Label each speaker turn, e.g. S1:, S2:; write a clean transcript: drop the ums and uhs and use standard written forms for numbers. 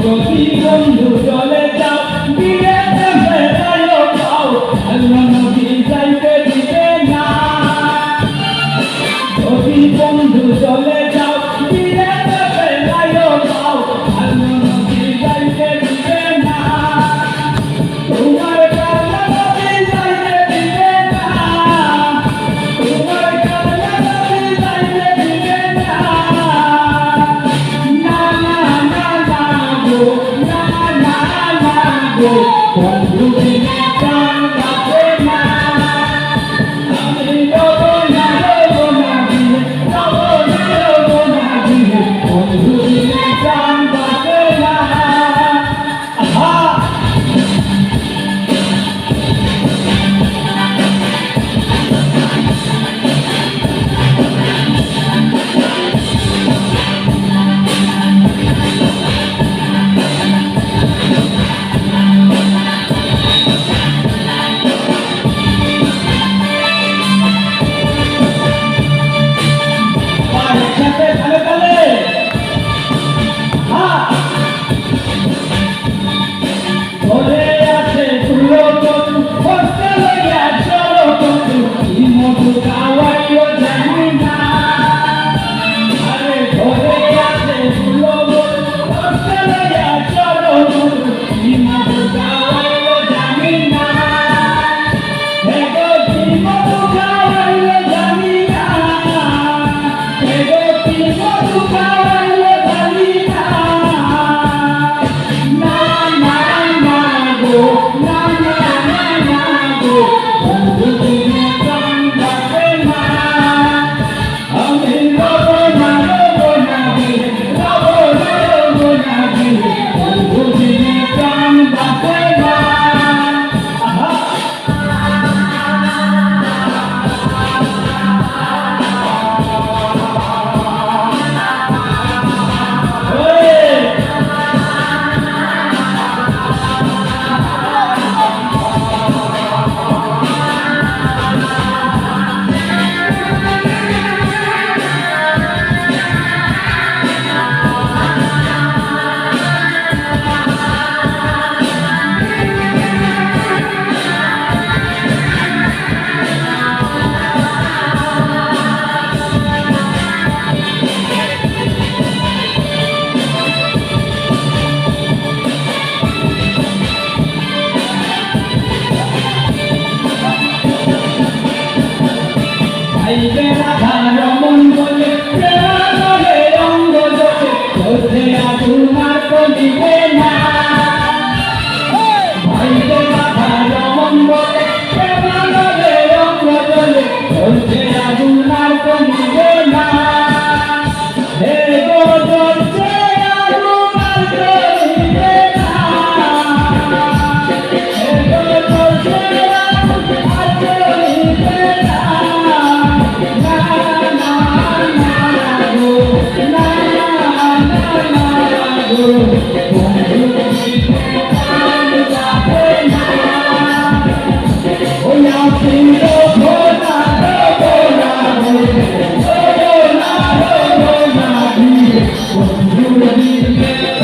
S1: যদি বন্ধু চলে যাও বিয়েতে বেড়াইও পাও আল্লাহ নবী যাইতে দিবে না যদি বন্ধু চলে যাও বিয়েতে বেড়াইও পাও আল্লাহ নবী যাইতে দিবে না তোমার কাল্লা নবী যাইতে দিবে না তোমার কাল্লা নবী যাইতে দিবে না না না না না গো না না না গো বন্ধু বিনে প্রাণ বাঁচে না আমি রব না দিলে রব না দিলে বন্ধু বিনে প্রাণ বাঁচে না আহা একসাথে তালে তালে হ্যাঁ ধরে আছে তুলো কচু হস্তে লইয়া চলো কচু কি মধু খাওয়াইও জানি না আরে ধরে আছে তুলো কচু হস্তে লইয়া চলো কচু কি মধু খাওয়াইও জানি না এগো কি মধু খাওয়াইও জানি না এগো কি মধু খাওয়াইও জানি না না না না গো না না না না গো বন্ধু বিনে প্রাণ বাঁচে না আমি রব না দিলে রব না দিলে বন্ধু বিনে প্রাণ বাঁচে না আহা আইবে রাধা রমন বলে প্রেমানলে অঙ্গ জোটে ধরতে তোমার তো দিবে না আইবে রাধা রমন বলে প্রেমানলে অঙ্গ জোটে ধরতে তোমার তো দিবে না হে গো ধরতে তোমার তো দিবে না হে গো ধরতে তোমার তো দিবে না Oh,